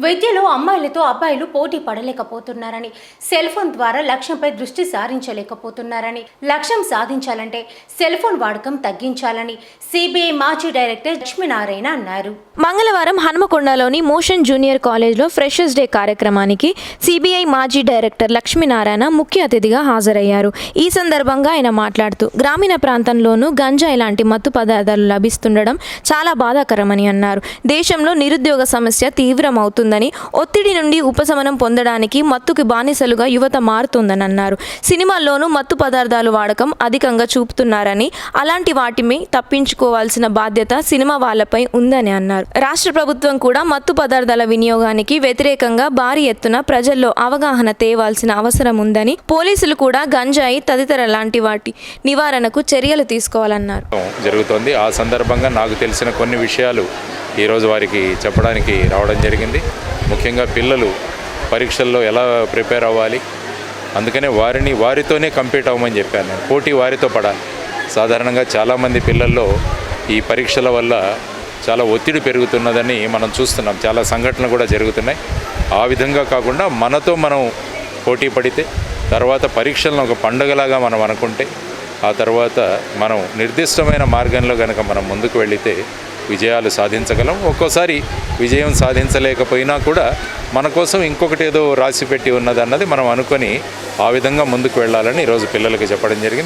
విద్యలో అమ్మాయిలతో అబ్బాయిలు పోటీ పడలేకపోతున్నారని, సెల్ ఫోన్ ద్వారా లక్ష్యంపై దృష్టి సారించలేకపోతున్నారని, లక్ష్యం సాధించాలంటే సెల్ ఫోన్ వాడకం తగ్గించాలని సిబిఐ మాజీ డైరెక్టర్ లక్ష్మీనారాయణ అన్నారు. మంగళవారం హనుమకొండలోని మోషన్ జూనియర్ కాలేజ్లో ఫ్రెషర్స్ డే కార్యక్రమానికి సిబిఐ మాజీ డైరెక్టర్ లక్ష్మీనారాయణ ముఖ్య అతిథిగా హాజరయ్యారు. ఈ సందర్భంగా ఆయన మాట్లాడుతూ గ్రామీణ ప్రాంతంలోనూ గంజాయి లాంటి మత్తు పదార్థాలు లభిస్తుండడం చాలా బాధాకరమని అన్నారు. దేశంలో నిరుద్యోగ సమస్య తీవ్రమవుతుందని, ఒత్తిడి నుండి ఉపశమనం పొందడానికి మత్తుకి బానిసలుగా యువత మారుతుందని అన్నారు. సినిమాల్లోనూ మత్తు పదార్థాలు వాడకం అధికంగా చూపుతున్నారని, అలాంటి వాటిని తప్పించుకోవాల్సిన బాధ్యత సినిమా వాళ్ళపై ఉందని అన్నారు. రాష్ట్ర ప్రభుత్వం కూడా మత్తు పదార్థాల వినియోగానికి వ్యతిరేకంగా భారీ ఎత్తున ప్రజల్లో అవగాహన తేవాల్సిన అవసరం ఉందని, పోలీసులు కూడా గంజాయి తదితర లాంటి వాటి నివారణకు చర్యలు తీసుకోవాలన్నారు. జరుగుతోంది. ఆ సందర్భంగా నాకు తెలిసిన కొన్ని విషయాలు ఈరోజు వారికి చెప్పడానికి రావడం జరిగింది. ముఖ్యంగా పిల్లలు పరీక్షల్లో ఎలా ప్రిపేర్ అవ్వాలి, అందుకనే వారితోనే కంపీట్ అవ్వమని చెప్పాను నేను. పోటీ వారితో పడాలి. సాధారణంగా చాలామంది పిల్లల్లో ఈ పరీక్షల వల్ల చాలా ఒత్తిడి పెరుగుతున్నదని మనం చూస్తున్నాం. చాలా సంఘటనలు కూడా జరుగుతున్నాయి. ఆ విధంగా కాకుండా మనతో మనం పోటీ పడితే, తర్వాత పరీక్షలను ఒక పండుగలాగా మనం అనుకుంటే, ఆ తర్వాత మనం నిర్దిష్టమైన మార్గంలో కనుక మనం ముందుకు వెళితే విజయాలు సాధించగలం. ఒక్కోసారి విజయం సాధించలేకపోయినా కూడా మన కోసం ఇంకొకటి ఏదో రాసిపెట్టి ఉన్నదన్నది మనం అనుకొని ఆ విధంగా ముందుకు వెళ్ళాలని ఈరోజు పిల్లలకి చెప్పడం జరిగింది.